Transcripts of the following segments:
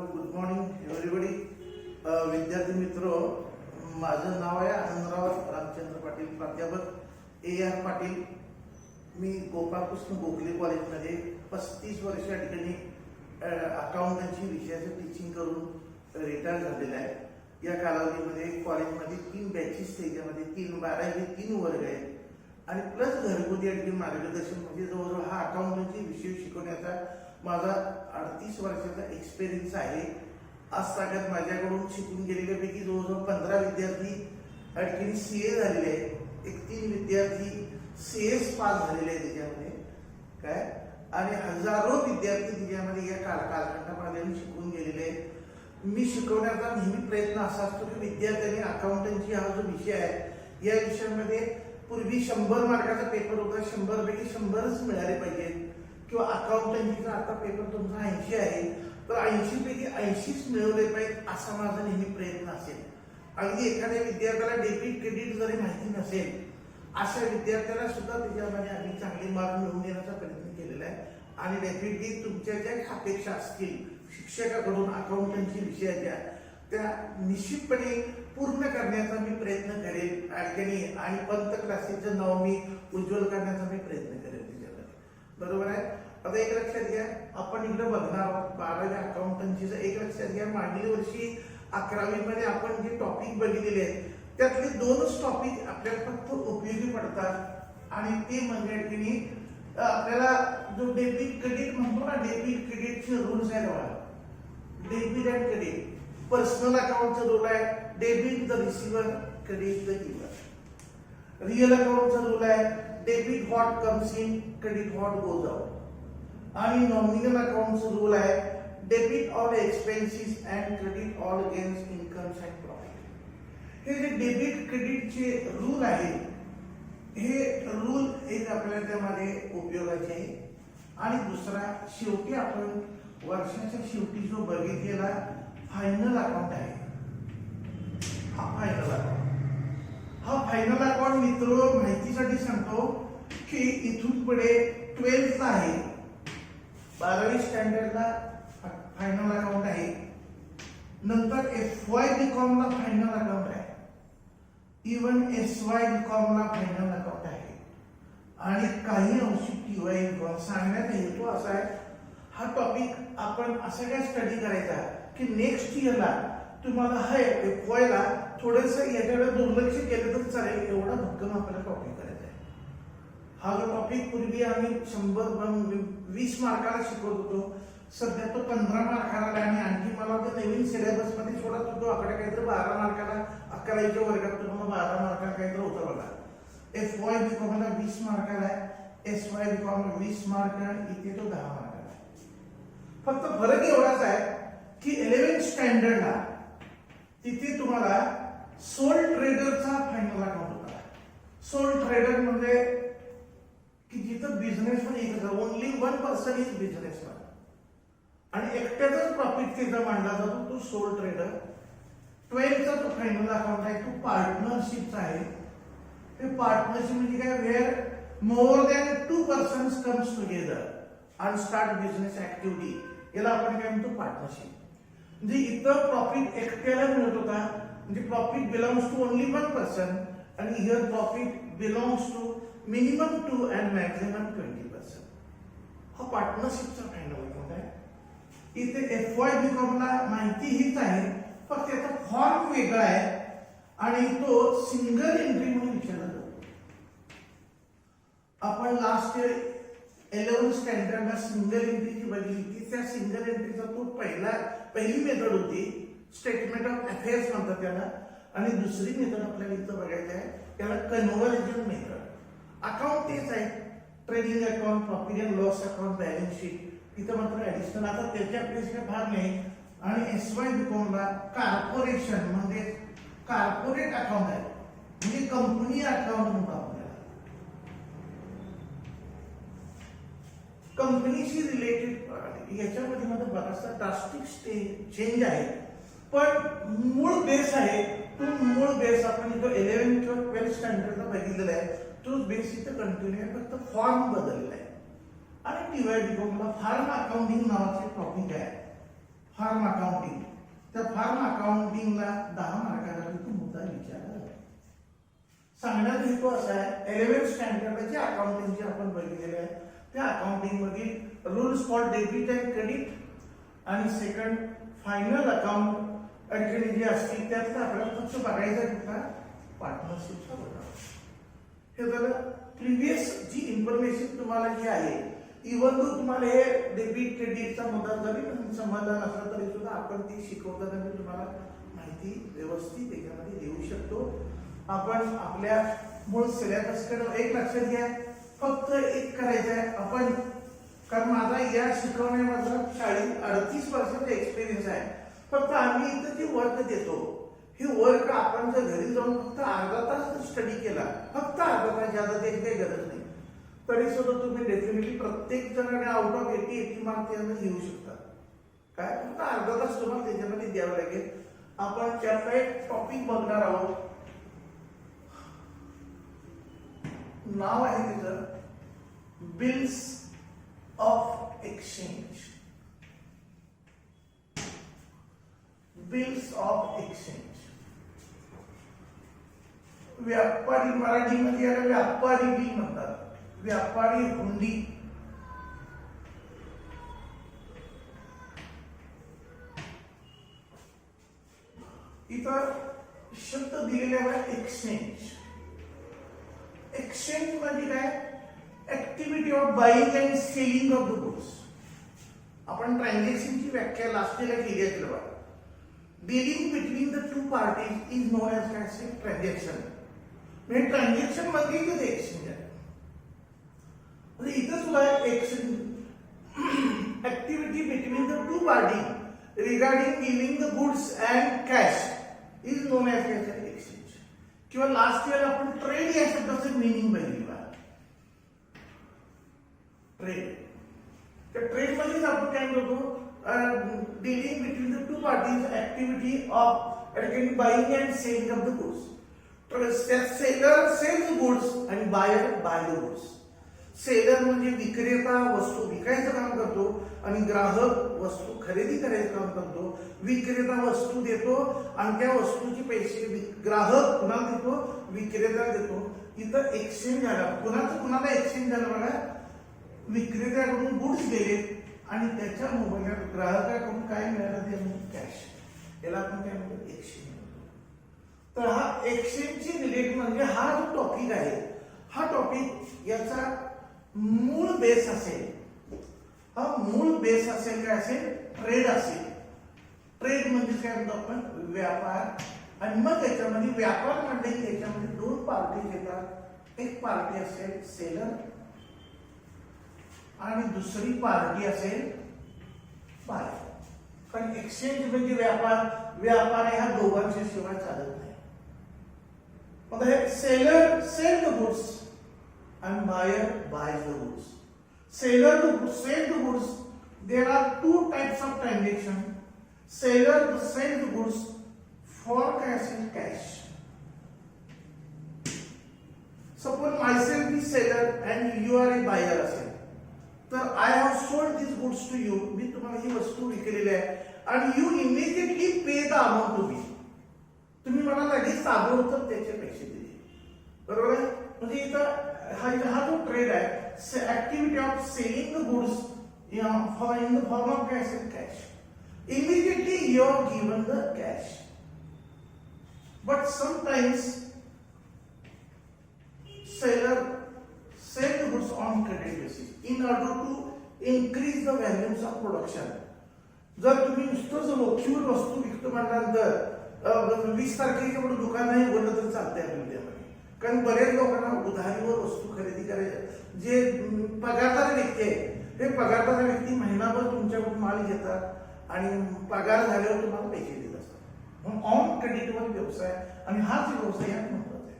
Good morning everybody. विद्यार्थी मित्र, माझं नाव आहे आनंदराव रामचंद्र पाटील, प्राध्यापक AR पाटील. मी गोपाळकृष्ण गोखले कॉलेजमध्ये 35 वर्ष या ठिकाणी अकाउंटन्सी विषयाचं टीचिंग करून रिटायर झालेला आहे. या कालावधीमध्ये कॉलेजमध्ये 3 बॅचेस, त्याच्यामध्ये 3 वर्ग आहेत आणि प्लस घरगुती या ठिकाणी मार्गदर्शन, म्हणजे जवळजवळ हा अकाउंटन्सी विषय शिकवण्याचा माझा 38 वर्षाचा एक्सपिरियन्स आहे. आज तागात माझ्याकडून शिकून गेलेल्यापैकी जवळजवळ 15 विद्यार्थी या ठिकाणी CA झालेले आहेत. 3 विद्यार्थी CS पास झालेले आहेत त्याच्यामध्ये काय, आणि हजारो विद्यार्थी त्याच्यामध्ये या कालखंडामध्ये शिकून गेलेले आहेत. मी शिकवण्याचा नेहमी प्रयत्न असा असतो की विद्यार्थ्यांनी अकाउंटन्सी हा जो विषय आहे या विषयामध्ये पूर्वी 100 मार्काचा पेपर होता, 100 पैकी 100च मिळाले पाहिजेत, किंवा अकाउंटन्सीचा आता पेपर तुमचा 80 आहे तर 80 पैकी 80च मिळवले पाहिजेत असा माझा नेहमी प्रयत्न असेल. अगदी एखाद्या विद्यार्थ्याला डेबिट क्रेडिट जरी माहिती नसेल अशा विद्यार्थ्याला सुद्धा त्याच्यामध्ये आम्ही चांगले मार्क मिळवून देण्याचा प्रयत्न केलेला आहे. आणि डेफिनेटली तुमच्या ज्या अपेक्षा असतील शिक्षकाकडून अकाउंटन्सी विषयाच्या, त्या निश्चितपणे पूर्ण करण्याचा मी प्रयत्न करेन आणि पंत क्लासेसचं नाव मी उज्ज्वल करण्याचा मी प्रयत्न करेन त्याच्यामध्ये. बरोबर आहे. आता एक लक्षात घ्या, आपण इकडे बघणार आहोत 12वी अकाउंटन्सीचं. एक लक्षात घ्या, मागील वर्षी 11वी मध्ये आपण जे टॉपिक बघितलेले आहेत त्यातले 2च टॉपिक आपल्याला फक्त उपयोगी पडतात, आणि ते म्हणजे की आपल्याला जो डेबिट क्रेडिट म्हणतो ना, डेबिट क्रेडिटचे रूल्स आहेत बघा. डेबिट अँड क्रेडिट, पर्सनल अकाउंटचा रूल आहे debit the receiver, credit the giver. Real अकाउंटचा रूल आहे debit what comes in, credit what goes out. आणि नॉमिनल अकाउंटचा रूल आहे debit all expenses and credit all gains, incomes and profit. हे जे debit क्रेडिटचे रूल आहेत, हे रूल एक आपल्याला त्यामध्ये उपयोगाचे आहे. आणि दुसरा, शेवटी आपण वर्षाच्या शेवटी जो बघितलेला फायनल अकाउंट आहे, हा फायनल अकाउंट. हा फायनल अकाउंट मित्र माहितीसाठी सांगतो की इथून पुढे 12th आहे, 12वी स्टँडर्डला फायनल अकाउंट आहे. नंतर FY BCom ला फायनल अकाउंट आहे, इवन SY BCom ला फायनल अकाउंट आहे, आणि काही अंशी TY BCom. सांगण्याचा हेतू असा आहे, हा टॉपिक आपण असं काय स्टडी करायचा की नेक्स्ट इयरला तुम्हाला हा FY ला थोडंसं याच्याकडे दुर्लक्ष केलं तर चालेल, एवढा भक्कम आपल्याला टॉपिक करायचा आहे. हा जो टॉपिक पूर्वी आम्ही 20 मार्काला शिकवत होतो, सध्या तो 15 मार्काला आहे. आणि आणखी मला वाटतं नवीन सिलेबस मध्ये थोडा तो आकडा काहीतरी 12 मार्काला, 11वीच्या वर्गात तुम्हाला 12 मार्काला काहीतरी होतं बघा. FY BCom ला 20 मार्काला आहे, SY BCom ला 20 मार्क, आणि इथे तो 10 मार्काला आहे. फक्त फरक एवढाच आहे की 11th स्टँडर्डला तिथे तुम्हाला सोल ट्रेडरचा फायनल अकाउंट होता. सोल ट्रेडर म्हणजे की जिथं बिझनेसमॅन एकच, ओनली 1 पर्सन इज बिझनेसमॅन, आणि एकट्याचाच प्रॉफिट तिथं मांडला जातो, तो सोल ट्रेडर. 12th जो फायनल अकाउंट आहे तो पार्टनरशिपचा आहे. ते पार्टनरशिप म्हणजे काय, where more than 2 persons comes together आणि स्टार्ट बिझनेस ऍक्टिव्हिटी, याला आपण काय म्हणतो, पार्टनरशिप. म्हणजे इथं प्रॉफिट एकट्याला मिळत होता, म्हणजे profit belongs to only 1 person, आणि here profit belongs to minimum 2 and maximum 20%. हा पार्टनरशिपचा फायनल अकाउंट आहे. इथे FY BCom ला माहिती हीच आहे, फक्त याचा फॉर्म वेगळा आहे आणि तो सिंगल एंट्री म्हणून विचारला जातो. आपण लास्ट इयर 11th स्टँडर्डला सिंगल एंट्रीची बघितली की त्या सिंगल एंट्रीचा तो पहिली मेथड होती, स्टेटमेंट ऑफ अफेअर्स म्हणतात त्याला, आणि दुसरी मेथड आपल्याला इथं बघायची आहे, त्याला कन्व्हर्जन मेथड. अकाउंट तेच आहे, trading account, profit and loss account, balance sheet. इथं मात्र ऍडिशनल आता त्याच्या अपेक्षा भाग नाही. आणि SY BCom ला कॉर्पोरेशन म्हणजे कॉर्पोरेट अकाउंट आहे, म्हणजे कंपनी अकाउंट म्हणतो आपल्याला. कंपनीशी रिलेटेड याच्यामध्ये मध्ये बराचसा ड्रास्टिक चेंज आहे, पण मूळ बेस आहे तो मूळ बेस आपण इथं 11th किंवा 12th स्टँडर्डला बघितलेला आहे, तो बेस इथं कंटिन्यू आहे, फक्त फॉर्म बदललेला आहे. आणि TY BCom ला फार्म अकाउंटिंग नावाचे टॉपिक आहे. फार्म अकाउंटिंग, त्या फार्म अकाउंटिंगला 10 मार्काचा तो मुद्दा विचारला सांगण्यात हेतू असा आहे 11th स्टँडर्डचे अकाउंटिंग जे आपण बघितलेले आहे त्या अकाउंटिंग मधील rules for debit and credit आणि सेकंड फायनल अकाउंट अडचणी जे असतील त्यातलं आपल्याला फक्त बघायचं कुठला पार्टनरशिपचा बघा. हे झालं प्रिव्हियस जी इन्फॉर्मेशन तुम्हाला जी आहे इव्हन दो तुम्हाला हे डेबिट क्रेडिटचा मुद्दा जरी समाधान असला तरी सुद्धा आपण ती शिकवताना मी तुम्हाला माहिती व्यवस्थित त्याच्यामध्ये देऊ शकतो. आपण आपल्या मूळ सिलेबसकडे एक लक्षात घ्या फक्त एक करायचं आहे आपण कारण माझा या शिकवण्यामधला 38 वर्षाचा एक्सपिरियन्स आहे. फक्त आम्ही इथं जे वर्क देतो हे वर्क आपण जर घरी जाऊन फक्त अर्धा तास स्टडी केला फक्त अर्धा तास ज्यादा त्याची काही गरज नाही तरी सुद्धा तुम्ही डेफिनेटली प्रत्येक जणांना आउट ऑफ 80 मार्क त्यांना घेऊ शकता. काय फक्त अर्धा तास तुम्हाला त्याच्यामध्ये द्यावं लागेल. आपण त्यातला एक टॉपिक बघणार आहोत. नाव आहे त्याचं bills of exchange. Bills of exchange व्यापारी मराठीमध्ये याला व्यापारी बिल म्हणतात. व्यापारी हुंडी. इथं शब्द दिलेले आहे एक्सचेंज. एक्सचेंज म्हणजे काय activity of buying and selling of the goods. आपण ट्रान्झॅक्शनची व्याख्या लास्ट इयरला केली आहे तेव्हा dealing between the two parties is known as काय ट्रान्झॅक्शन. म्हणजे ट्रान्झॅक्शन मध्ये ते एक्सचेंज आहे. म्हणजे इथं सुद्धा exchange activity between the two party regarding dealing the goods and cash is known as exchange. किंवा लास्ट इयर आपण ट्रेड या शब्दाचं मिनिंग बघितलं. ट्रेड त्या ट्रेड मध्येच आपण काय करतो dealing between the two parties activity of buying and selling of the goods. Seller sells goods आणि buyer buy the goods. Seller म्हणजे विक्रेता वस्तू विकायचं काम करतो आणि ग्राहक वस्तू खरेदी करायचं काम करतो. विक्रेता वस्तू देतो आणि त्या वस्तूचे पैसे ग्राहक कुणाला देतो विक्रेत्याला देतो. इथं एक्सचेंज झाला. कुणाला एक्सचेंज झालं बघा विक्रेत्याकडून गुड्स गेले आणि त्याच्या मोबाईलवर ग्राहकाकडून काय मिळालं ते कॅश. याला आपण काय म्हणतो एक्सचेंज. तर हा एक्सचेंजची रिलेट म्हणजे हा जो टॉपिक आहे हा टॉपिक याचा मूळ बेस असेल. हा मूळ बेस असेल काय असेल ट्रेड असेल. ट्रेड म्हणजे काय म्हणतो आपण व्यापार आणि मग त्याच्यामध्ये व्यापार म्हणजे याच्यामध्ये 2 पार्टी येतात. एक पार्टी असेल सेलर आणि दुसरी पार्टी असेल बायर. कारण एक्सचेंज म्हणजे व्यापार ह्या दोघांच्या शिवाय चालत नाही. मग हे seller sell the goods and buyer buys the goods. Seller to sell the goods. There are 2 types of transaction. Seller to sell the goods for cash and cash. Suppose myself is seller and you are a buyer असेल तर I have sold these goods to you. मी तुम्हाला ही वस्तू विकलेली आहे and you immediately pay the amount to me. तुम्ही मला लगेच ताबडतोब त्याचे पैसे दिले. बरोबर आहे. म्हणजे इथं हा जो ट्रेड आहे activity of selling the goods in the form of cash and cash. Immediately you are given the cash but sometimes seller sell the goods on credit basis in order to increase the values of production. जर तुम्ही नुसतं जर रोखीवर वस्तू विकतो म्हटल्यानंतर 20 तारखेच्या पुढे दुकान नाही उघडलं तर चालतंय आपल्याला. कारण बरेच लोकांना उधारीवर वस्तू खरेदी करायचे. जे पगारदार व्यक्ती आहे हे पगारदार व्यक्ती महिनाभर तुमच्याकडून माल घेतात आणि पगार झाल्यावर तुम्हाला पैसे देत असतात. म्हणून ऑन क्रेडिटवर व्यवसाय आणि हाच व्यवसाय यात महत्वाचा आहे.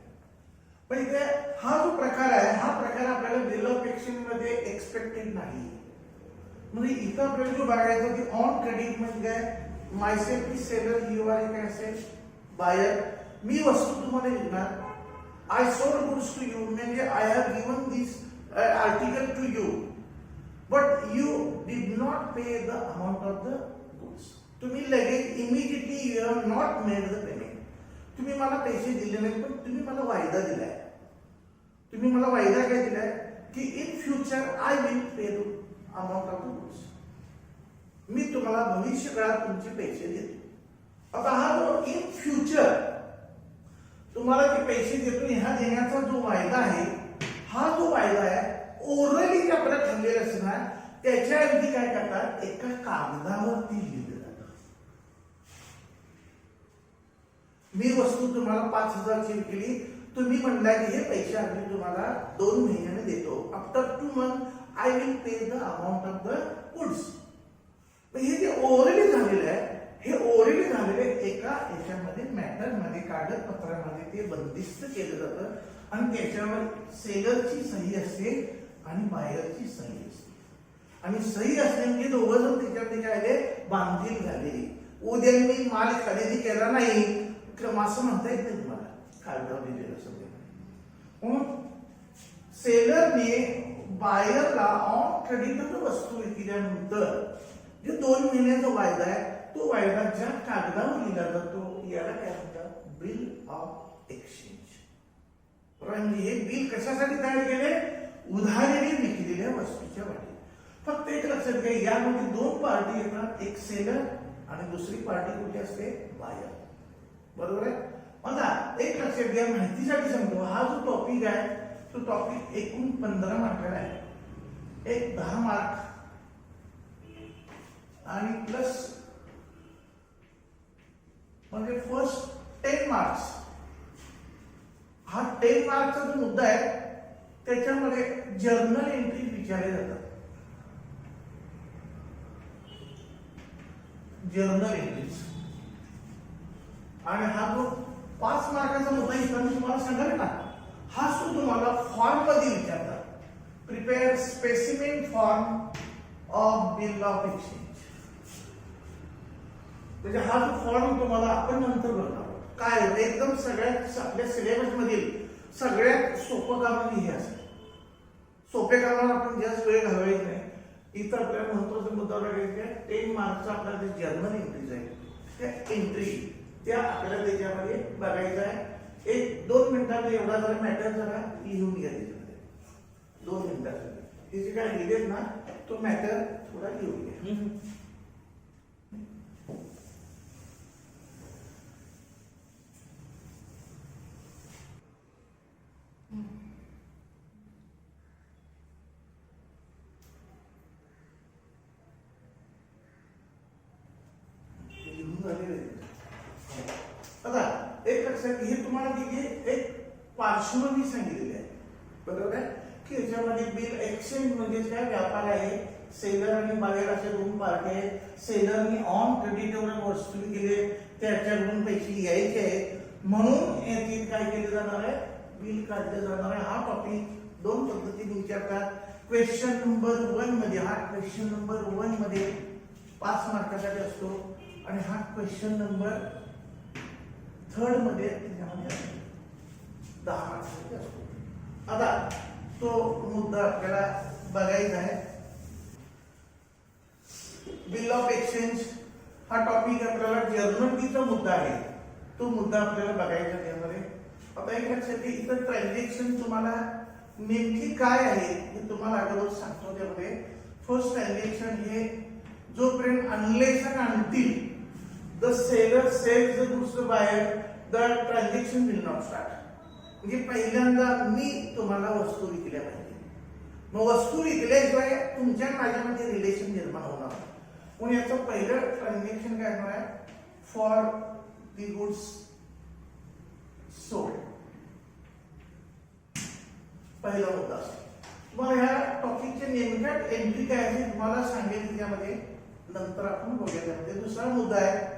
पण इथे हा जो प्रकार आहे हा प्रकार आपल्याला बिल ऑफ एक्सचेंज मध्ये एक्सपेक्टेड नाही. म्हणजे इथं आपल्याला जो बघायचं की ऑन क्रेडिट म्हणजे काय myself is seller you are काय असेल बायर. मी वस्तू तुम्हाला विकणार. I sold goods to you means I have given this article to you but you did not pay the amount of the goods. तुम्ही लगेच immediately you have not made the payment. तुम्ही मला पैसे दिले नाही, पण तुम्ही मला वायदा दिलाय. तुम्ही मला वायदा काय दिलाय की in future I will pay the amount of the goods. मी तुम्हाला भविष्य काळात तुमचे पैसे देतो. आता हा जो इन फ्युचर तुम्हाला ते पैसे देतो ह्या देण्याचा जो वायदा आहे, हा जो वायदा आहे ओरली आपल्याला ठरलेला असणार, त्याच्याऐवजी काय करतात, एका कागदावरती लिहिलं जातं. मी वस्तू तुम्हाला 5,000ची विकली, तुम्ही म्हणला की हे पैसे आम्ही तुम्हाला 2 महिन्याने देतो. After 2 month I will pay the amount of the goods. हे जे ओरली झालेलं आहे, हे ओरली झालेले एका याच्यामध्ये मॅटरमध्ये कागदपत्रामध्ये ते बंदिस्त केलं जातं आणि त्याच्यावर सेलरची सही असते आणि बायरची सही असते. आणि सही असते म्हणजे दोघं जण त्याच्यामध्ये काय बांधील झाले. उद्या मी माल खरेदी केला नाही असं म्हणता येत नाही तुम्हाला, कागदावर दिलेलं सगळं. सेलरने बायरला ऑन क्रेडिट वस्तू विकल्यानंतर जे 2 महिन्याचा वायदा आहे, तो वायदा ज्या कागदावर लिहिला जातो याला काय म्हणतात, बिल ऑफ एक्सचेंज. म्हणजे हे बिल कशासाठी तयार केले, उधारीने विकलेल्या वस्तूच्या वाटे. फक्त एक लक्षात घ्या, यामध्ये 2 पार्टी येतात, एक सेलर आणि दुसरी पार्टी कुठे असते, बायर. बरोबर आहे. आता एक लक्षात घ्या, माहितीसाठी सांगतो, हा जो टॉपिक आहे तो टॉपिक एकूण 15 मार्काचा आहे. एक 10 मार्क आणि प्लस म्हणजे फर्स्ट 10 मार्क्स. हा 10 मार्कचा जो मुद्दा आहे त्याच्यामध्ये जर्नल एंट्री विचारले जातात. Journal entries. आणि हा जो 5 मार्काचा मुद्दा इथं मी तुम्हाला सांगाल ना, हा सुद्धा तुम्हाला फॉर्म मध्ये विचारतात. Prepare specimen form of bill of exchange. म्हणजे हा जो फॉर्म तुम्हाला आपण नंतर बघणार काय एकदम सगळ्यात आपल्या सिलेबस मधील सगळ्यात सोपं काम हे असेल. सोपे कामाला आपण जास्त वेळ घालवायचा नाही. इथं आपल्याला महत्वाचा मुद्दा बघायचा 10 मार्कचा आपला जे जर्नल एंट्रीज आहे, त्या एंट्री त्या आपल्याला त्याच्यामध्ये बघायचं आहे. 1-2 मिनिटात एवढा जरा मॅटर जरा लिहून घ्या. त्याच्यामध्ये 2 मिनिटात हे जे काय लिहिलेत ना, तो मॅटर थोडा लिहून घ्या. आता एक लक्षात हे तुम्हाला तिथे एक पार्श्वभूमी सांगितलेली आहे. बरोबर आहे की याच्यामध्ये बिल एक्सचेंज म्हणजे काय, व्यापार आहे. सेलर आणि बायर अशा 2 पार्टी आहेत. सेलरनी ऑन क्रेडिटवर वस्तू केले, त्याच्याकडून पैसे घ्यायचे आहेत, म्हणून याची काय केले जाणार आहे, बिल काढले जाणार आहे. हा टॉपिक 2 पद्धतीने विचारतात. क्वेश्चन नंबर 1 मध्ये, हा क्वेश्चन नंबर 1 मध्ये 5 मार्कासाठी असतो आणि हा क्वेश्चन नंबर 3 मध्ये त्याच्यामध्ये 10 मार्कासाठी असतो. आता तो मुद्दा आपल्याला बघायचा आहे. बिल ऑफ एक्सचेंज हा टॉपिक आपल्याला जर्नल मुद्दा आहे, तो मुद्दा आपल्याला बघायचा त्यामध्ये. आता एक लक्षात घ्या, इथं ट्रान्झॅक्शन तुम्हाला नेमकी काय आहे हे तुम्हाला अगोदर सांगतो. त्यामध्ये फर्स्ट ट्रान्झॅक्शन हे जोपर्यंत unless and until the seller sells the goods to buyer the transaction will not start. म्हणजे पहिल्यांदा मी तुम्हाला वस्तू विकल्या पाहिजे. मग वस्तू विकल्याशिवाय तुमच्या माझ्यामध्ये रिलेशन निर्माण होणार. म्हणून याचं पहिलं ट्रान्झॅक्शन काय होणार आहे, फॉर द गुड्स सोल्ड. पहिला मुद्दा असतो. मग ह्या टॉपिकच्या नेमक्या एंट्री काय आहे तुम्हाला सांगेल त्यामध्ये, नंतर आपण बघूया. त्यामध्ये दुसरा मुद्दा आहे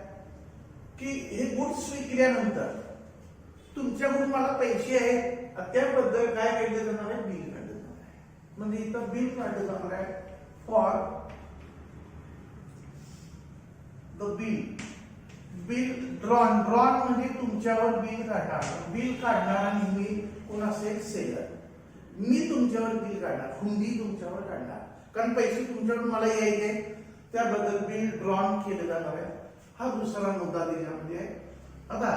की हे गुड्स विकल्यानंतर तुमच्याकडून मला पैसे आहेत, त्याबद्दल काय केले जाणार आहे, बिल काढलं जाणार आहे. म्हणजे इथं बिल काढलं जाणार आहे for the bill drawn. Drawn म्हणजे तुमच्यावर बिल काढणार. बिल काढणारा नेहमी कोण असेल, सेलर. मी तुमच्यावर बिल काढणार, हुंडी तुमच्यावर काढणार, कारण पैसे तुमच्याकडून मला यायचे, त्याबद्दल बिल ड्रॉन केले जाणार आहे. हा दुसरा मुद्दा त्याच्यामध्ये आहे. आता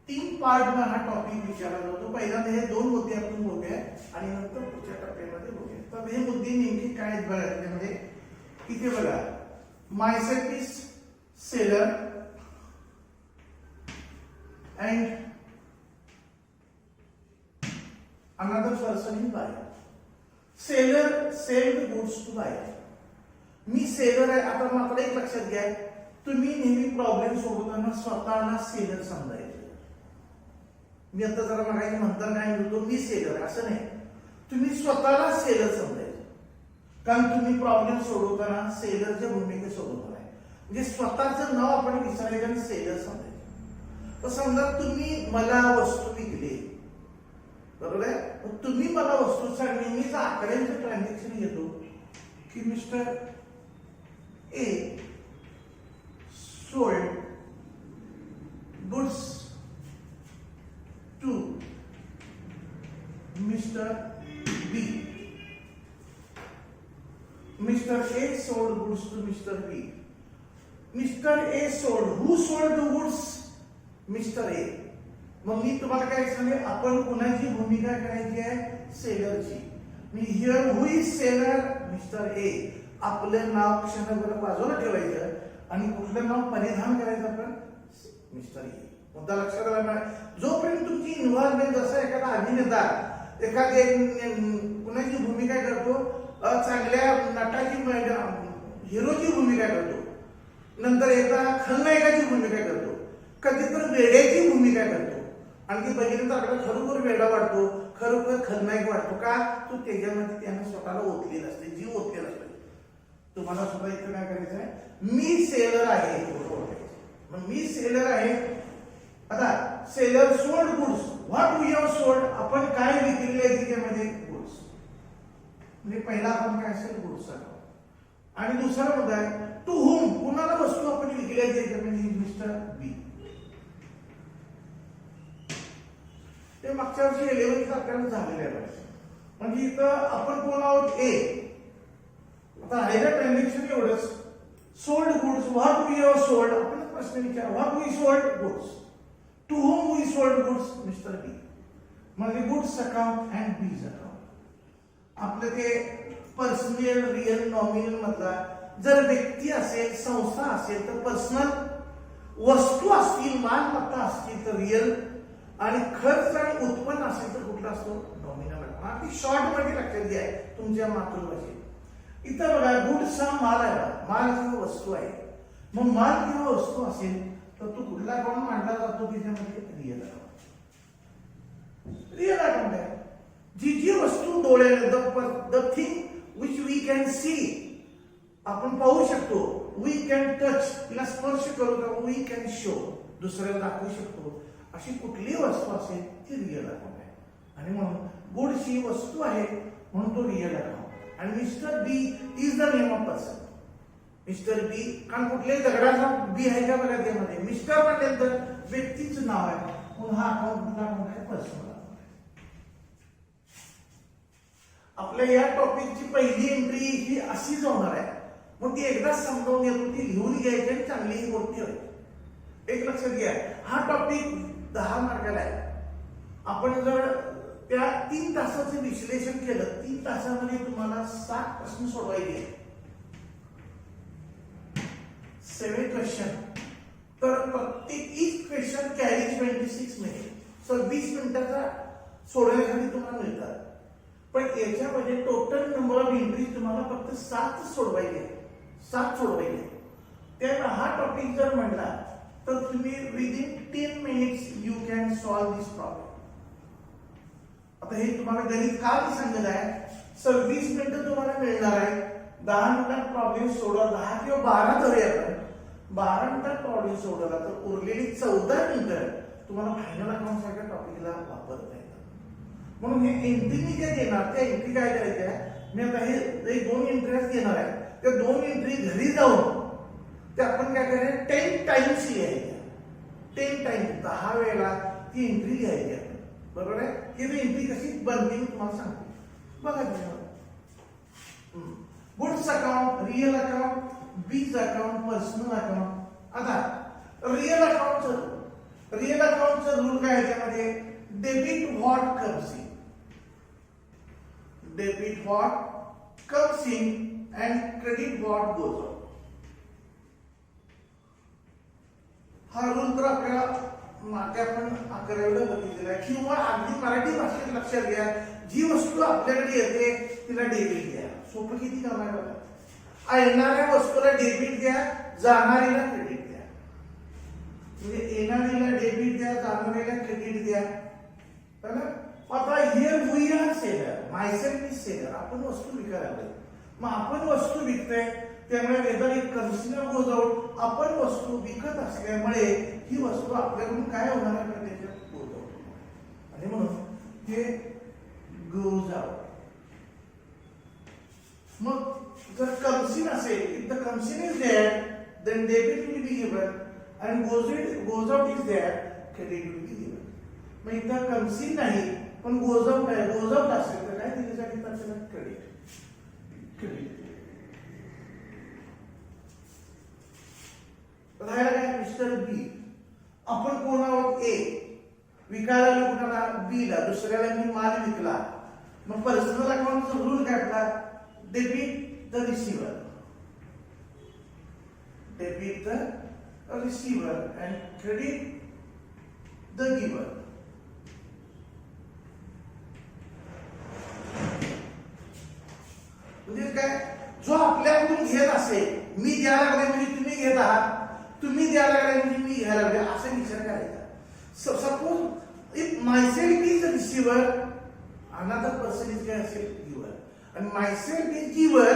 3 पार्टमध्ये हा टॉपिक विचारला जातो. पहिल्यांदा हे 2 मुद्दे आपण बघूया आणि नंतर पुढच्या टप्प्यामध्ये बघूया. तर हे मुद्दे नेमके काय आहेत बघा त्याच्यामध्ये. इथे बघा, myself is seller and another person is buyer. Seller selled goods to buyer. मी सेलर आहे. आता मात्र एक लक्षात घ्या, तुम्ही नेहमी प्रॉब्लेम सोडवताना स्वतःला सेलर समजायचं. मी आता जरा मागायची म्हणताना काय म्हणतो, मी सेलर, असं नाही. तुम्ही स्वतःला सेलर समजायचं, कारण तुम्ही प्रॉब्लेम सोडवताना सेलरच्या भूमिकेत सोडवणार आहे. म्हणजे स्वतःचं नाव आपण विचारायचं आणि सेलर समजायचं. तर समजा तुम्ही मला वस्तू विकली, बरोबर आहे. तुम्ही मला वस्तू सांगणे, मी आकड्यांचं ट्रान्झॅक्शन घेतो की mister A sold goods to Mr. B. Mr. A sold goods to Mr. B. Mr. A sold. Who sold the goods? Mr. A. मग मी तुम्हाला काय सांगेल, आपण कोणाची भूमिका करायची आहे, सेलरची. मी here who is seller, mister A. आपलं नाव क्षणभर बाजूला ठेवायचं आणि कुठलं नाव परिधान करायचं आपण, मिस्टर ए. मुद्दा लक्षात आला. जोपर्यंत तुमची इन्व्हॉल्वमेंट, जसं एखादा अभिनेता एखाद्या कुणाची भूमिका करतो, चांगल्या नटाची हिरोची भूमिका करतो, नंतर एका खलनायकाची भूमिका करतो, कधीतर वेड्याची भूमिका करतो, आणि ती बघितलं तर आपल्याला खरोखर वेडा वाटतो, खरोखर खलनायक वाटतो. का? तो त्याच्यामध्ये त्यानं स्वतःला ओतलेला असते, जीव ओतलेला असतो. तुम्हाला सुद्धा इथं काय करायचं आहे, मी सेलर आहे. मग मी सेलर आहे. आता seller sold goods. What we have sold. आपण काय विकलेले आहे त्याच्यामध्ये, गुड्स. म्हणजे पहिला आपण काय असेल, गुड्स. आणि दुसरा मुद्दा आहे, टू होम. कुणाला वस्तू आपण विकली आहे त्याच्यामध्ये, मिस्टर बी. ते मागच्या वर्षी 11th आपल्याला झालेले आहे. म्हणजे इथं आपण कोण आहोत, ए. आता राहिलं ट्रान्झॅक्शन एवढंच. Sold goods. What we have sold. आपण प्रश्न विचार, what we sold goods. To whom we sold goods, mister B. म्हणजे goods account and B's account. आपलं ते पर्सनल, रिअल, नॉमिनल मधला जर व्यक्ती असेल, संस्था असेल तर पर्सनल, वस्तू असतील, मालमत्ता असतील तर रिअल, आणि खर्च आणि उत्पन्न असेल तर कुठला असतो, नॉमिनल अकाउंट. अगदी शॉर्ट मध्ये लक्षात घ्या तुमच्या मातृभाषेत. इथं बघा, गुड्स हा माल आहे, माल किंवा वस्तू आहे. मग माल किंवा वस्तू असेल तर तो कुठला अकाउंट मांडला जातो, त्याच्यामध्ये रिअल अकाउंट. रिअल अकाउंट आहे. जी जी वस्तू डोळ्याने, the thing which we can see, आपण पाहू शकतो, वी कॅन टच, तिला स्पर्श करू, वी कॅन शो, दुसऱ्याला दाखवू शकतो, अशी कुठली वस्तू असेल ती रिअल अकाउंट आहे. आणि म्हणून गुड्स ही वस्तू आहे म्हणून तो रिअल अकाउंट. आणि mister B is the name of person. Mister B, कारण कुठल्याही दगडाचा बी आहे का बघा त्यामध्ये, मिस्टर म्हटल्यानंतर व्यक्तीचं नाव आहे, म्हणून हा अकाउंट कुठला अकाउंट आहे, पर्सनल अकाउंट. आपल्या या टॉपिकची पहिली एंट्री ही अशीच होणार आहे. मग ती एकदाच समजावून घेतो, ती लिहून घ्यायची आणि चांगली गोष्टी होईल. एक लक्षात घ्या, हा टॉपिक 10 मार्काला आहे. आपण जर त्या 3 तासाचं विश्लेषण केलं, 3 तासामध्ये तुम्हाला 7 प्रश्न सोडवायचे, 7 क्वेश्चन. तर प्रत्येक इच क्वेश्चन कॅरीज 26 मिनिट. 26 मिनिटाचा सोडवण्यासाठी तुम्हाला मिळतात. पण याच्यामध्ये टोटल नंबर ऑफ एंट्रीज तुम्हाला फक्त 7 सोडवायचे, 7 सोडवायचे. त्यामुळे हा टॉपिक जर म्हणला तर तुम्ही within 10 minutes you can solve this problem. आता हे तुम्हाला गणित का मी सांगितलं आहे, 26 मिनिटं तुम्हाला मिळणार आहे. 10 मिनिटात प्रॉब्लेम सोडवा, 10 किंवा 12 धरूया आपण. 12 मिनिटात प्रॉब्लेम सोडवला तर उरलेली 14 मिनिटं तुम्हाला फायनल अकाउंट सारख्या टॉपिकला वापरता येतात. म्हणून हे एंट्री मी काय देणार, त्या एंट्री काय करायच्या, मी आता हे 2 एंट्रीज देणार आहे. त्या 2 एंट्री घरी जाऊन ते आपण काय करायचं, 10 टाइम्स लिहायच्या. 10 टाइम्स, 10 वेळा ती एंट्री लिहायची. बरोबर आहे. ही एंट्री कशी बनते मी तुम्हाला सांगतो. बघा, गुड्स अकाउंट, रिअल अकाउंट, बीज अकाउंट, पर्सनल अकाउंट, आता रिअल अकाउंटचा रूल काय आहे त्यामध्ये? Debit what comes in, debit what comes in and credit what goes out. हा रूल तर आपल्याला मागे आपण 11वीला बघितलेला आहे. किंवा अगदी मराठी भाषेत लक्षात घ्या, जी वस्तू आपल्याकडे येते तिला डेबिट द्या. सोपं किती काम आहे बघा. येणाऱ्या वस्तूला डेबिट द्या, जाणारीला क्रेडिट द्या. म्हणजे येणारीला डेबिट द्या, जाणारीला क्रेडिट द्या. आता here we are seller, myself is seller. आपण वस्तू विकायला लागलो. मग आपण वस्तू विकतोय त्यामुळे वेदर एक कन्झ्युमर गोज आउट. आपण वस्तू विकत असल्यामुळे ही वस्तू आपल्याकडून काय होणार आहे त्याच्यात गोज आउट. आणि म्हणून हे गोज आउट. मग जर कम्सिन असेल, if the comes in is there then debit will be given and goes out is there, credit will be given. मग इथं कम्सिन नाही पण goes out आहे. goes out असेल तर काय दिले जाते? त्याला क्रेडिट. राहिला काय? मिस्टर बी. आपण कोणावर ए विकायला आलो, कोणाला बी ला, दुसऱ्याला मी माल विकला. मग पर्सनल अकाउंटचा रूल काय आपला? Debit the receiver, debit the receiver and credit the giver. म्हणजे काय? जो आपल्याकडून घेत असेल, मी द्यायला लागले म्हणजे तुम्ही घेत आहात, तुम्ही द्यायला लागले म्हणजे मी घ्यायला लागले, असा विचार करायचा. Suppose if myself is receiver, another person is काय असेल? गिव्हर. आणि मायसेल्फ इज गिव्हर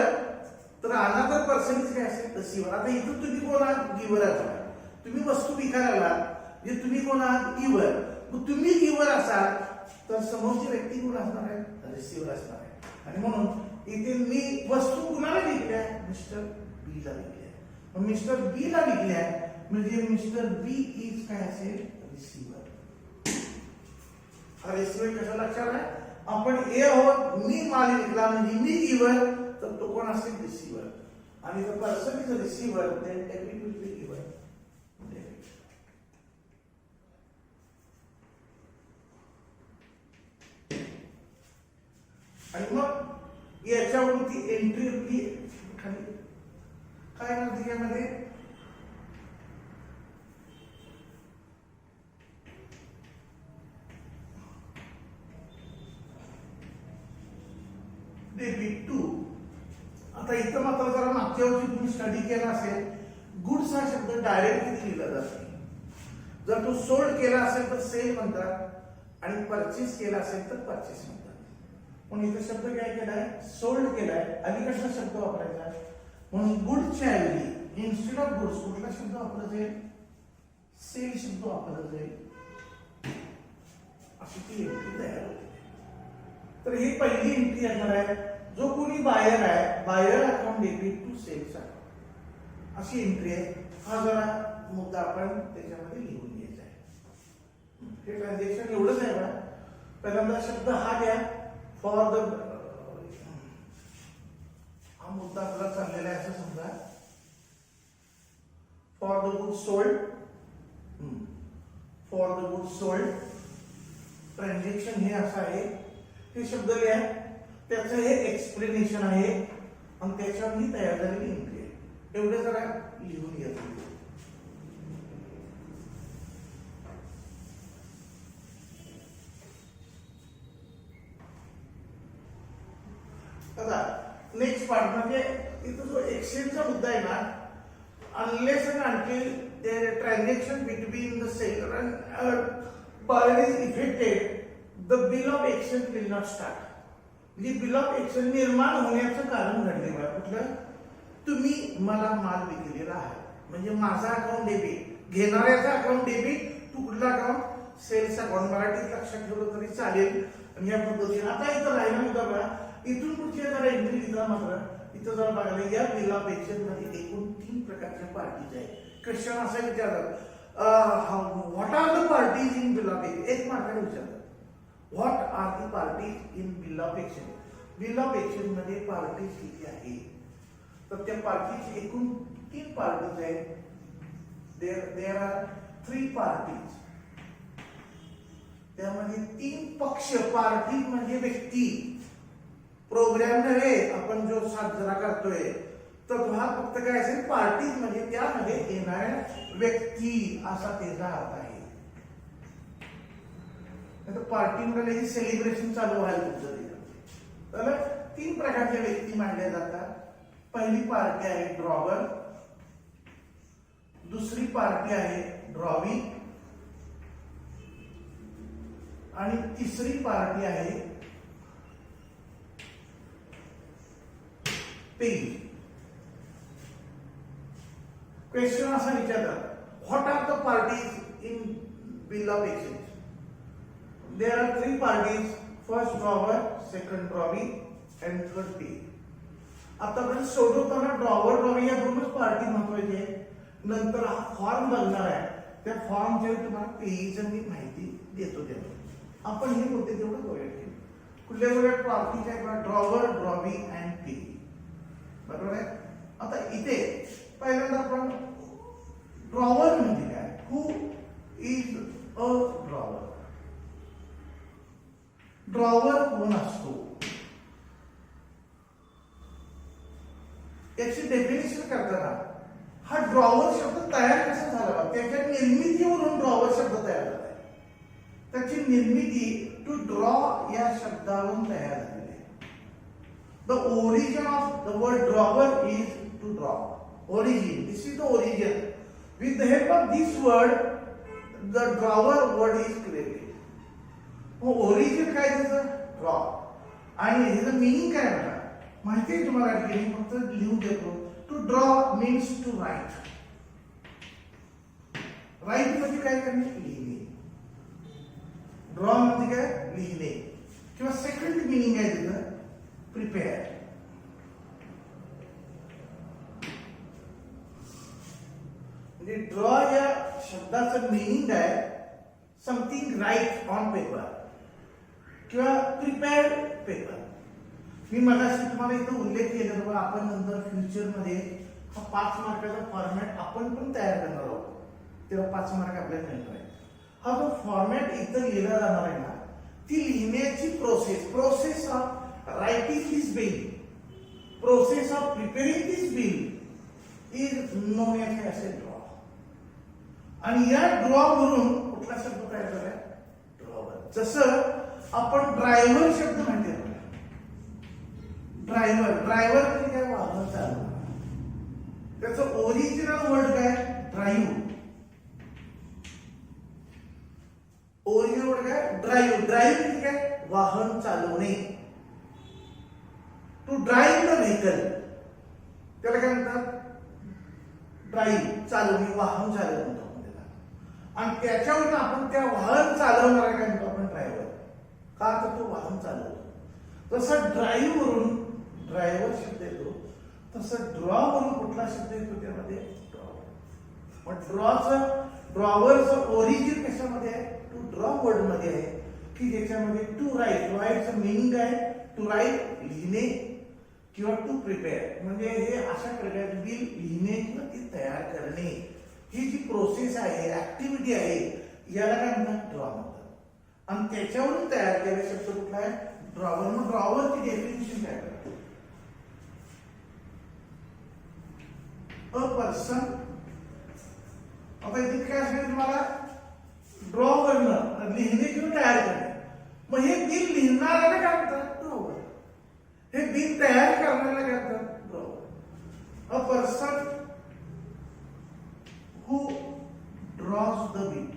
तर अनदर पर्सन इज काय असेल? रिसिव्हर. आता इथं तुम्ही कोण आहात? गिव्हर आहात. तुम्ही वस्तू विकायला आलात म्हणजे तुम्ही कोण आहात? गिव्हर. मग तुम्ही गिव्हर असाल तर समोरची व्यक्ती कोण असणार आहे? रिसिव्हर असणार आहे. आणि म्हणून इथे मी वस्तू कुणाला विकल्या? मिस्टर बी ला विकल्या. मग मिस्टर बी ला विकल्या म्हणजे मिस्टर बी इज काय असेल? रिसिव्हर. हा रिसिव्हर कसा लक्षात आहे? आपण ए आहोत, मी माल विकला म्हणजे मी गिव्हर, तर तो कोण असेल? रिसिव्हर. आणि जर person is a receiver then debit will be given. आणि मग याच्यावरती एंट्री आपली खाली काय म्हणते यामध्ये? Debit to. आता इथं मात्र जरा मागच्या वर्षी तुम्ही स्टडी केला असेल, गुड्स हा शब्द डायरेक्टली लिहिला जातो. जर तो सोल्ड केला असेल तर सेल म्हणतात आणि परचेस केला असेल तर परचेस म्हणतात. पण इथे शब्द काय केलाय? सोल्ड केलाय. आणि कसा शब्द वापरायचा? म्हणून गुडच्या ऐवजी इन्स्टेड ऑफ गुड्स कुठला शब्द वापरला जाईल? सेल शब्द वापरला जाईल. अशी ती एंट्री तयार होते. तर ही पहिली एंट्री येणार आहे. जो कोणी बायर आहे, buyer account debit to sales account, अशी एंट्री आहे. हा जरा मुद्दा आपण त्याच्यामध्ये लिहून घ्यायचा आहे. हे ट्रान्झॅक्शन एवढंच आहे का? पहिल्यांदा शब्द हा घ्या. फॉर द, हा मुद्दा आपला चाललेला आहे असं समजा. For the good sold, for the good sold transaction हे असं आहे. हे शब्द लिहा, त्याचं हे एक्सप्लेनेशन आहे आणि त्याच्यावर ही तयार झालेली एंट्री आहे. एवढे जरा लिहून घ्या. नेक्स्ट पार्ट म्हणजे इथं जो एक्सचेंजचा मुद्दा आहे ना, unless and until the transaction between the seller and buyer is effected, the bill of exchange will not start. म्हणजे बिल ऑफ एक्सचेंज निर्माण होण्याचं कारण घडले बघा. कुठलं? तुम्ही मला माल विकलेला आहे म्हणजे माझा अकाउंट डेबिट, घेणाऱ्याचा अकाउंट डेबिट टू कुठला अकाउंट? Sales account. मराठीत लक्षात ठेवलं तरी चालेल. आणि या पद्धतीने आता इथं राहिला मुद्दा बघा. इथून पुढची जरा एंट्री लिहिला मात्र इथं जरा बघायला या बिल ऑफ एक्सचेंज मध्ये एकूण 3 प्रकारच्या पार्टीज आहेत. क्वेश्चन असा विचारतात, what are the parties in bill of exchange? एक मार्काने विचारतात, what are the parties in bill of exchange? Bill of exchange मध्ये पार्टीज किती आहे? तर त्या पार्टीज एकूण 3 पार्टीज आहेत. there are 3 parties. त्यामध्ये 3 पक्ष. पार्टी म्हणजे व्यक्ती, प्रोग्राम नव्हे आपण जो साजरा करतोय तर हा फक्त काय असेल, पार्टीज म्हणजे त्यामध्ये येणाऱ्या व्यक्ती असा त्याचा अर्थ आहे. तर पार्टी म्हणजे सेलिब्रेशन चालू व्हायला तुमचं तिथं. तर 3 प्रकारच्या व्यक्ती मांडल्या जातात. पहिली पार्टी आहे ड्रॉवर, दुसरी पार्टी आहे ड्रॉवी आणि तिसरी पार्टी आहे पेई. क्वेश्चन असा विचारतात, what are the parties in bill of exchange? There are 3 parties, first drawer, second drawee and third payee. आता आपण सोडवताना ड्रॉवर ड्रॉवी या 2च पार्टी महत्वाची आहे. नंतर हा फॉर्म बघणार आहे, त्या फॉर्मचे तुम्हाला पेईचं मी माहिती देतो. त्यामुळे आपण हे होते तेवढं करूया. कुठल्या कुठल्या पार्टीच्या किंवा ड्रॉवर, ड्रॉवी अँड पेई. बरोबर आहे. आता इथे पहिल्यांदा आपण ड्रॉवर म्हणजे काय, हु इज अ ड्रॉवर. ड्रॉवर कोण असतो याची डेफिनेशन करताना हा ड्रॉवर शब्द तयार कसा झाला, त्याच्या निर्मितीवरून ड्रॉवर शब्द तयार झाला. त्याची निर्मिती टू ड्रॉ या शब्दावरून तयार झालेली आहे. The origin of the word drawer is to draw. Origin, this is the origin. With the help of this word the drawer word is created. Origin काय त्याचं, ड्रॉ. आणि ह्याचं मिनिंग काय बघा, माहिती आहे तुम्हाला, ठिकाणी फक्त लिहून देतो. To draw means to write. Write म्हणजे काय करणे, लिहिणे. ड्रॉ म्हणजे काय, लिहिणे. किंवा सेकंड मिनिंग आहे त्याचं, प्रिपेअर. म्हणजे ड्रॉ या शब्दाचं मिनिंग आहे समथिंग राईट ऑन पेपर किंवा प्रिपेअर्ड पेपर. मी मगाशी तुम्हाला इथं उल्लेख केला होता, आपण नंतर फ्युचरमध्ये हा 5 मार्काचा फॉर्मॅट आपण पण तयार करणार आहोत. तेव्हा 5 मार्क आपल्याला मिळणार आहे. हा जो फॉर्मॅट इथं लिहिला जाणार आहे ना, ती लिहिण्याची process of writing this bill, process of preparing this bill is non as a draw. आणि या ड्रॉ वरून कुठला शब्द तयार झालाय, ड्रॉवर. जसं आपण ड्रायव्हर शब्द माहिती आहे, ड्रायव्हर म्हणजे काय, वाहन चालवणार. त्याचं ओरिजिनल वर्ड काय, ड्राईव्ह. ओरिजिनल वर्ड काय, ड्राईव्ह. ड्राईव्ह म्हणजे काय, वाहन चालवणे. टू ड्राईव्ह द व्हेकल, त्याला काय म्हणतात, ड्राईव्ह, चालवणे, वाहन चालवणे म्हणतो आपण त्याला. आणि त्याच्यावरून आपण त्या वाहन चालवणारा काय म्हणतो आपण, ड्रायव्हर. का तर तो वाहन चालवतो. तसं ड्राईव्ह वरून ड्रायव्हर शब्द येतो, तसं ड्रॉ वरून कुठला शब्द येतो, त्यामध्ये ड्रॉवर. मग ड्रॉवरचं ओरिजिन कशामध्ये आहे, टू ड्रॉ वर्ड मध्ये आहे, की ज्याच्यामध्ये टू राईट. राईटचं मिनिंग आहे टू राईट, लिहिणे किंवा टू प्रिपेअर. म्हणजे हे अशा प्रकारचे बिल लिहिणे किंवा ती तयार करणे, ही जी प्रोसेस आहे, ऍक्टिव्हिटी आहे, याला काय म्हणतात, ड्रॉ म्हणतात. आणि त्याच्यावरून तयार केलेला शब्द कुठला आहे, ड्रॉवर. मग ड्रॉवरची डेफिनेशन काय करतात, अ पर्सन. आता इथे काय असेल तुम्हाला, ड्रॉ करणं, लिहिणे किंवा तयार करणे. मग हे बिल लिहिणाऱ्याला काय म्हणतात, ड्रॉवर. हे बिल तयार करण्याला काय म्हणतात, drawer. A person who draws the bill.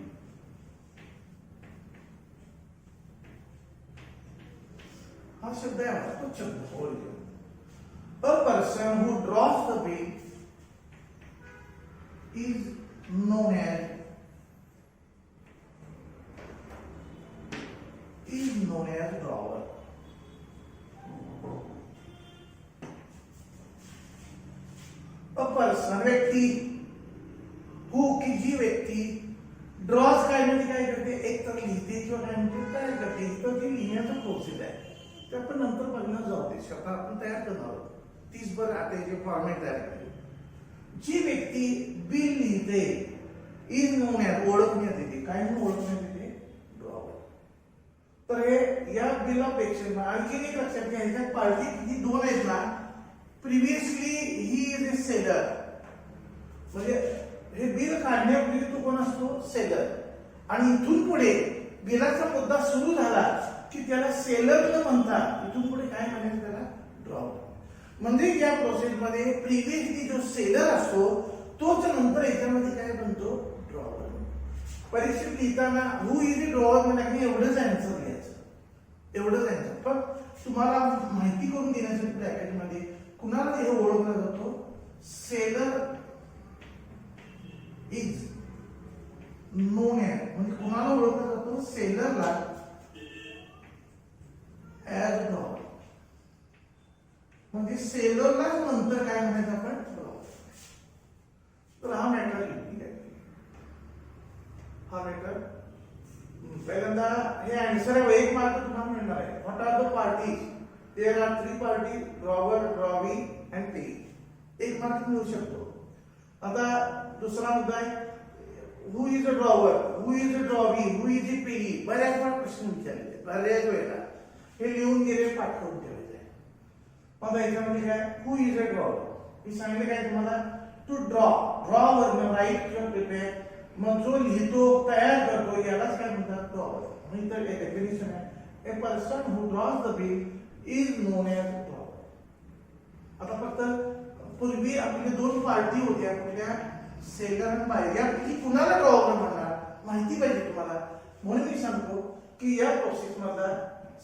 हा शब्द आहे, तो शब्द origin. A person who draws the bill is known as drawer. A person, व्यक्ती, who की जी व्यक्ती ड्रॉज काय म्हणजे काय करते, एक तर लिहिते किंवा काय म्हणते तयार करते. तर ती लिहिण्याचा प्रोसेस आहे, ते आपण नंतर बघणार जाऊ. ते शब्द आपण तयार करणार आहोत. 30 आता जे फॉर्मॅट तयार करेल. जी व्यक्ती बिल लिहिते इज नोन ॲज ओळखण्यात येते. काय म्हणून ओळखण्यात येते? ड्रॉवर. तर हे या बिल ऑफ एक्सचेंज आणखी एक लक्षात घ्या, ह्याच्यात पार्टी किती दोन आहेत ना. Previously he is a seller, म्हणजे हे बिल काढण्यापूर्वी तो कोण असतो? सेलर. आणि इथून पुढे बिलाचा मुद्दा सुरू झाला की त्याला सेलर न म्हणता इथून पुढे काय म्हणायचं? त्याला ड्रॉवर. म्हणजे या प्रोसेसमध्ये प्रिव्हियसली जो सेलर असतो तोच नंतर याच्यामध्ये काय बनतो? ड्रॉवर. परीक्षेत लिहिताना हु इज ए ड्रॉवर म्हणजे एवढंच आन्सर घ्यायचं, एवढंच आन्सर. पण तुम्हाला माहिती करून देण्यासाठी ब्रॅकेटमध्ये कुणाला हे ओळखला जातो? सेलर इज नोन ॲज, म्हणजे कुणाला ओळखला जातो? सेलरला ॲज ड्रॉवर. म्हणजे सेलरलाच नंतर काय म्हणायचं आपण? ड्रॉवर. तर हा मॅटर आहे. हा मॅटर पहिल्यांदा हे आन्सर आहे. एक मार्क तुम्हाला मिळणार आहे. What are the parties? There are 3 party, drawer, drawee and payee. एक मार्क मिळू शकतो. आता दुसरा मुद्दा आहे, who is a drawer, who is a drawee, who is a payee. बऱ्याच वेळा प्रश्न विचारले, बऱ्याच वेळेला हे लिहून गेले, पाठ करून ठेवायचे. मग याच्यामध्ये काय? हु इज अ ड्रॉवर. मी सांगितलं काय तुम्हाला? To draw. ड्रॉवर राईट किंवा प्रिपेअर. मग जो लिहितो, तयार करतो, यालाच काय म्हणतात? ड्रॉवर. म्हणजे तर एक डेफिनेशन आहे, a person who draws the bill is non as drawer. आता फक्त पूर्वी आपले 2 पार्टी होत्या, आपल्या सेलर आणि बायर. यापैकी कुणाला ड्रॉवर म्हणणार माहिती पाहिजे तुम्हाला. म्हणून मी सांगतो की या प्रोसेस मधला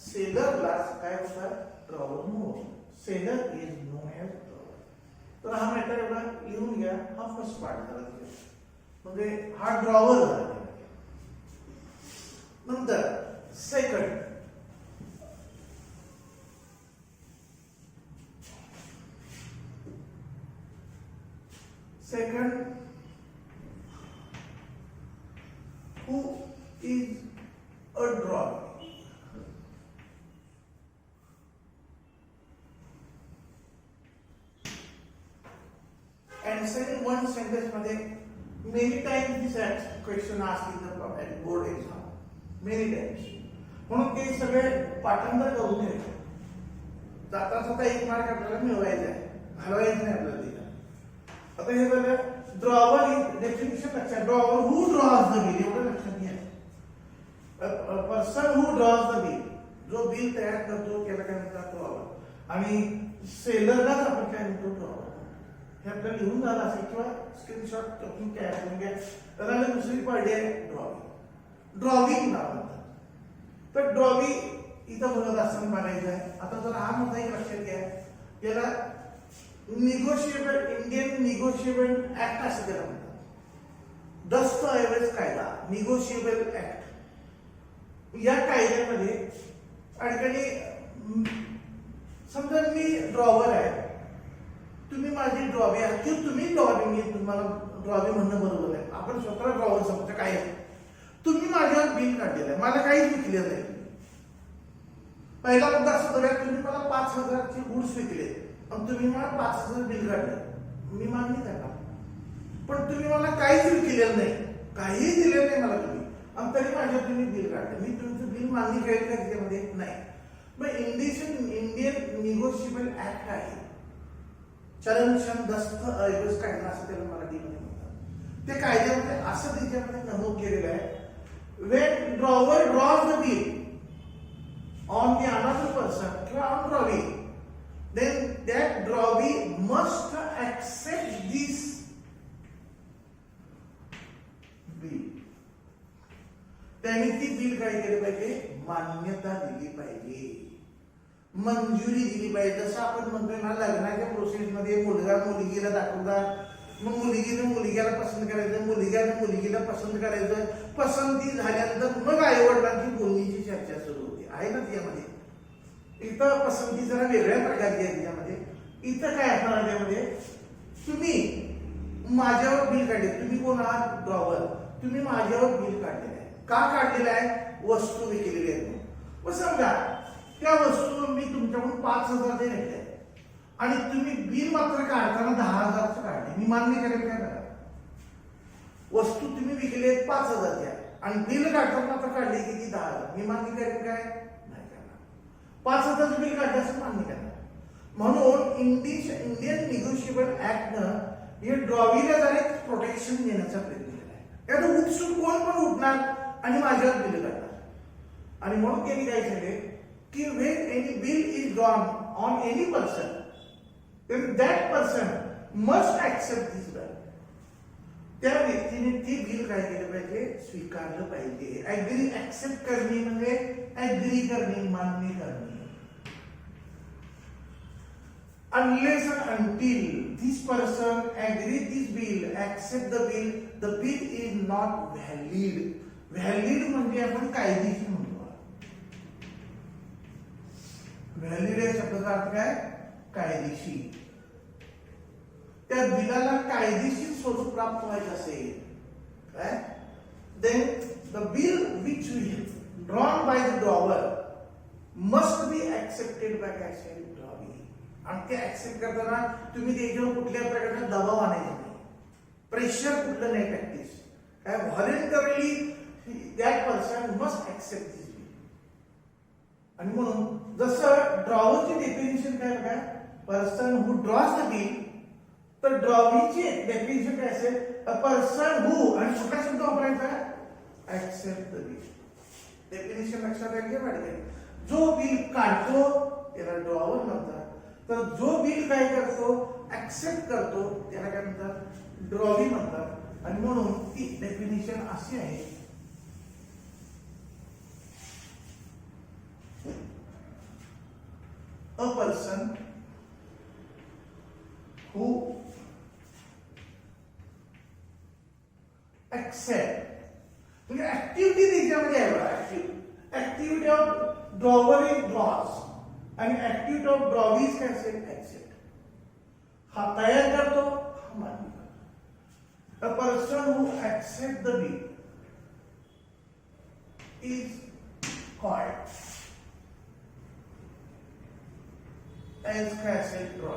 सेलरला काय होतात? ड्रॉवर म्हणून. Seller is non as drawer. तर हा मॅटर एवढा लिहून घ्या. हा फर्स्ट पार्ट झाला, म्हणजे हा ड्रॉवर झाला. नंतर second, who is a drawer. Answer in one sentence मध्ये many times this question asked in the board exam. Many times. म्हणून ते सगळे पाठांतर करून घ्यायचे. जाता जाता 1 मार्क आपल्याला मिळवायचा आहे, घालवायचं नाही आपल्याला तिला. आता हे झालं ड्रॉवर. डेफिनेशन लक्षात. Drawer who draws the bill, एवढं लक्षात घ्या. Person who draws the bill, जो बिल तयार करतो त्याला काय म्हणतात? ड्रॉवर. आणि सेलरलाच आपण काय म्हणतो? ड्रॉवर. हे आपल्याला लिहून झालं असेल किंवा स्क्रीनशॉट करून काय करून घ्या. त्याला दुसरी पार्टी आहे ड्रॉविंग. ड्रॉविंग नाव म्हणतात. तर ड्रॉवी इथं बोलत असताना बघायचं आहे. आता जर हा मुद्दा एक लक्षात घ्या, याला निगोशिएबल, इंडियन निगोशिएबल ऍक्ट असं त्याला म्हणतात. दस्तऐवज कायदा, निगोशिएबल ऍक्ट. या कायद्यामध्ये अडकणी, समजा मी ड्रॉवर आहे, तुम्ही माझी ड्रॉवी आहे किंवा तुम्ही ड्रॉवी, मी तुम्हाला ड्रॉवी म्हणणं बरोबर आहे. आपण स्वतः ड्रॉवर समजा. काय आहे? तुम्ही माझ्यावर बिल काढलेलं आहे, मला काहीच विकलेलं नाही. पहिला मुद्दा असं बघा, तुम्ही मला 5,000चे गुड्स विकले आणि तुम्ही मला 5,000 बिल काढले, मी मान्य करणार. पण तुम्ही मला काहीच विकलेलं नाही, काहीही दिलेलं नाही मला तुम्ही, आणि तरी माझ्यावर तुम्ही बिल काढले. मी तुमचं बिल मान्य करेल का त्याच्यामध्ये? नाही. मग इंडियन निगोशिएबल ऍक्ट आहे, चलनक्षम दस्तऐवज कायदा असं त्याला मराठीमध्ये म्हणतात. त्या कायद्यामध्ये असं त्याच्यामध्ये नमूद केलेलं आहे, when drawer draws the bill on the another person किंवा on drawee, then that drawee must accept this bill. त्यांनी ती बिल काय केलं पाहिजे? मान्यता दिली पाहिजे, मंजुरी दिली पाहिजे. जसं आपण म्हणतोय ना, लग्नाच्या प्रोसेसमध्ये मुलगा मुलगीला दाखवतात, मग मुलगीने मुलग्याला पसंत करायचं, मुलग्याने मुलगीला पसंत करायचं. पसंती झाल्यानंतर मग आई वडिलांची बोलणीची चर्चा सुरू होते, आहे ना त्यामध्ये. इथं पसंती जरा वेगळ्या प्रकारची आहे त्यामध्ये. इथं काय असणार त्यामध्ये? तुम्ही माझ्यावर बिल काढले, तुम्ही कोण आहात? ड्रॉवर. तुम्ही माझ्यावर बिल काढलेलं आहे. का काढलेलं आहे? वस्तू विकलेली आहे. मग समजा त्या वस्तू मी तुमच्याकडून 5,000 घेतल्या आणि तुम्ही बिल मात्र काढताना 10,000चं काढले, मी मान्य करेल काय? वस्तू तुम्ही विकले 5,000 द्या आणि बिल काढताना आता काढले किती 10,000, मी मान्य करेन काय? नाही करणार. 5,000 बिल काढल्याचं मान्य करणार. म्हणून इंडियन निगोशिएबल ऍक्टनं हे ड्रॉवीला जरा प्रोटेक्शन देण्याचा प्रयत्न केला आहे. त्यात उठसूट कोण पण उठणार आणि माझ्यावर बिल काढणार. आणि म्हणून त्यांनी काय केले की when any bill is drawn on any person, then that person must accept this bill. त्या व्यक्तीने ती बिल काय केलं पाहिजे? स्वीकारलं पाहिजे. ऍग्री, ऍक्सेप्ट करणे म्हणजे ऍग्री करणे, मान्य करणे. Unless and until this person agree this bill, accept the bill is not valid. Valid म्हणजे आपण कायदेशीर म्हणतो. व्हॅलिड या शब्दाचा अर्थ काय? कायदेशीर. त्या बिलाला कायदेशीर स्वरूप प्राप्त व्हायचं असेल काय, then the bill which we drawn by the drawer must be accepted by cash drawee. आणि ते ऍक्सेप्ट करताना तुम्ही त्याच्यावर कुठल्या प्रकारचा दबाव आणायचा नाही, प्रेशर कुठलं नाही प्रॅक्टिस काय, voluntarily that person must accept this bill. आणि म्हणून जसं ड्रॉवरची डेफिनेशन काय, person who draws the bill, तर ड्रॉवीची डेफिनेशन काय असेल? अ पर्सन हु, आणि कुठला शब्द वापरायचा? Accept the bill. डेफिनेशन लक्षात आली पाहिजे. जो बिल काढतो त्याला ड्रॉवर म्हणतात, तर जो बिल काय करतो? ऍक्सेप्ट करतो त्याला काय म्हणतात? ड्रॉवी म्हणतात. आणि म्हणून ती डेफिनेशन अशी आहे, a person who accept, म्हणजे ऍक्टिव्हिटी त्याच्यामध्ये आहे. Activity of drawer is draws आणि ऍक्टिव्हिटी ऑफ ड्रॉवीज काय असेल? ऍक्सेप्ट. हा तयार करतो, हा मान्य करतो. A person who accept the bill is called as काय असेल? ड्रॉ.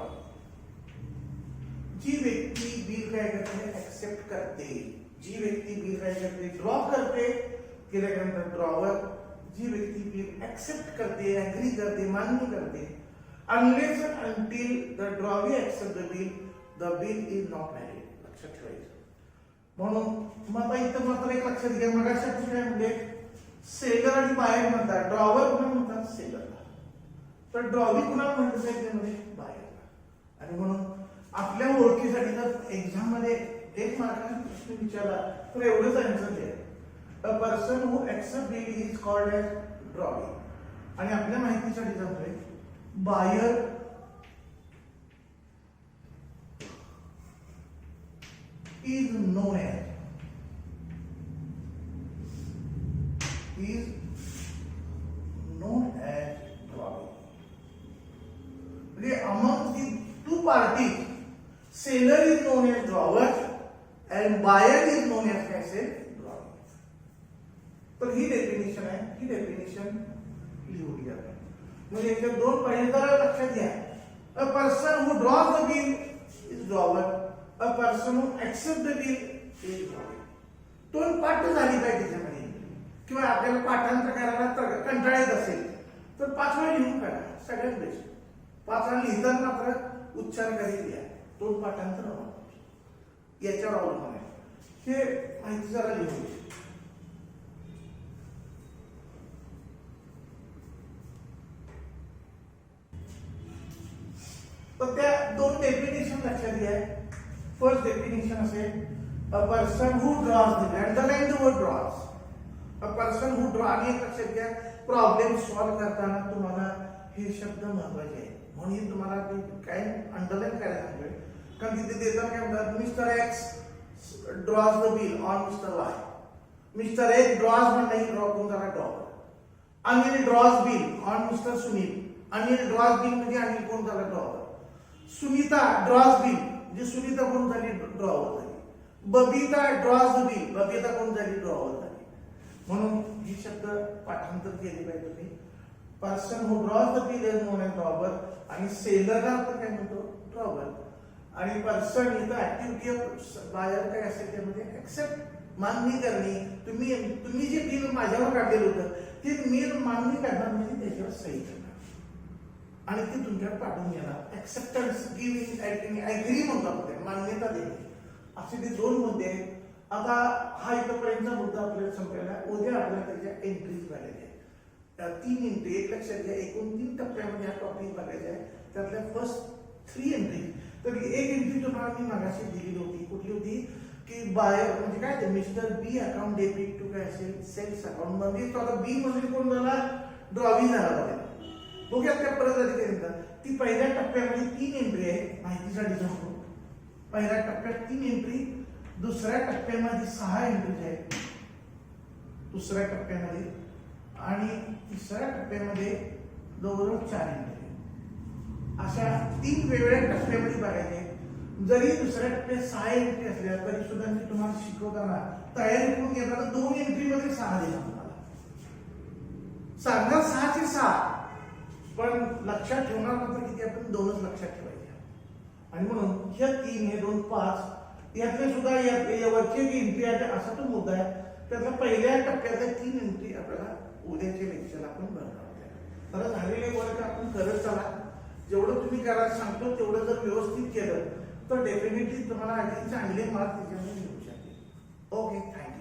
जी व्यक्ती बिल काय करते? ऍक्सेप्ट करते. जी व्यक्ती बिल काय करते? ड्रॉ करते, केल्यानंतर ड्रॉवर. जी व्यक्ती बिल ऍक्सेप्ट करते, अग्री करते, मान्य करते, unless and until the drawee accept the bill is not valid. लक्षात ठेवायचं. म्हणून मग आता इथं मात्र एक लक्षात घ्या, मग अशा काय म्हणजे सेलर आणि बायर म्हणतात, ड्रॉवर कोण म्हणतात? सेलरला. तर ड्रॉवी कुणाला म्हणतात? त्यामध्ये बायर. आणि म्हणून आपल्या ओळखीसाठी जर एक्झाम मध्ये एक मार्काचा प्रश्न विचारला तर एवढंच आन्सर द्या. A person who accept bill is called as drawee. आणि आपल्या माहितीसाठी सांगतोय, buyer is known as drawee. म्हणजे among the two parties, seller is known as drawer and buyer is known as काय असेल? ड्रॉवर. तर ही डेफिनेशन आहे, ही डेफिनेशन लिहून घ्या. म्हणजे याच्या दोन पॉइंट जरा लक्षात घ्या. अ person who draws the bill is drawer, a person who accept the bill is drawer. दोन पाठ झाली पाहिजे त्याच्यामध्ये, किंवा आपल्याला पाठांतर करायला कंटाळा येत असेल तर 5 वेळा लिहून काढा, सगळ्यात बेस्ट. 5 वेळा लिहिताना मात्र उच्चार करीत घ्या, दोन पाठांतर याच्यावर अवलंबून आहे. हे माहिती जरा लिहून घ्या. तर त्या दोन डेफिनेशन लक्षात घ्या. फर्स्ट डेफिनेशन असेल, a person who draws the bill, underline the word draws. A person who draw. आणि एक लक्षात घ्या, प्रॉब्लेम सॉल्व्ह करताना तुम्हाला हे शब्द महत्वाचे आहेत, म्हणून तुम्हाला काय अंडरलाइन करायला सांगतोय. कारण तिथे देताना काय म्हणतात, mister X draws the bill on mister Y. Mister X draws म्हणजे ड्रॉ करून झाला drawer. Anil draws bill on mister Sunil. Anil draws bill म्हणजे अनिल कोण झाला? ड्रॉवर. सुनीता ड्रॉज बिल म्हणजे सुनीता कोण झाली? ड्रॉवर झाली. Babita drawers the bill, Babita कोण झाली? ड्रॉवर झाली. म्हणून हे शब्द पाठांतर केले पाहिजे तुम्ही. Person who draws the bill is known as drawer आणि सेलरला आपण काय म्हणतो? ड्रॉवर. आणि पर्सन इथं ऍक्टिव्हिटी बाहेर काय असेल त्यामध्ये ऍक्सेप्ट मान्य करणे. तुम्ही जे बिल माझ्यावर काढलेलं होतं ते बिल मान्य करणार म्हणजे त्याच्यावर सही करणार आणि ते तुमच्याकडे पाठवून घेणार. ऍक्सेप्टन्स गिव्हिंग ऍग्री म्हणतो आपण, मान्यता देणे. असे ते दोन मुद्दे आहेत. आता हा इथपर्यंतचा मुद्दा आपल्याला संपलेला. उद्या आपल्याला त्याच्या एंट्रीज झालेल्या आहेत. 3 एंट्री, एक लक्षात घ्या, एकूण 3 टप्प्यामध्ये हा टॉपिक बघायचा आहे. त्यातल्या फर्स्ट 3 एंट्री. तर एक एंट्री तुम्हाला मी मागाशी दिलेली होती. कुठली होती की बाय म्हणजे काय ते mister B account debit to काय असेल सेल्स अकाउंट मध्ये. तो आता बी मध्ये कोण झाला, ड्रॉवी झाला बघा. बघूया त्या परत अधिकाऱ्यांचा. ती पहिल्या टप्प्यामध्ये 3 एंट्री आहे माहितीसाठी सांगतो. पहिल्या टप्प्यात 3 एंट्री, दुसऱ्या टप्प्यामध्ये 6 एंट्रीज आहेत दुसऱ्या टप्प्यामध्ये, आणि तिसऱ्या टप्प्यामध्ये जवळजवळ 4 एंट्री. अशा 3 वेगवेगळ्या टप्प्यामध्ये बघायचे. जरी दुसऱ्या टप्प्यात 6 एंट्री असल्या तरी सुद्धा मी तुम्हाला शिकवताना तयारी करून घेताना 2 एंट्री मध्ये 6 देणार तुम्हाला. सांगणार 6 चे 6, पण लक्षात ठेवणार मात्र किती, आपण 2च लक्षात ठेवायचे. आणि म्हणून ह्या 3 हे 2 5 यातले सुद्धा वरची जी एंट्री आहे असा तो मुद्दा आहे. त्यातल्या पहिल्या टप्प्यातल्या 3 एंट्री आपल्याला उद्याच्या लेक्चरला आपण बनवणार आहे. तर झालेले वर्क आपण करत चला. जेवढं तुम्ही करायला सांगतो तेवढं जर व्यवस्थित केलं तर डेफिनेटली तुम्हाला अगदी चांगले मार्क त्याच्यामध्ये मिळू शकतील. Okay, thank you.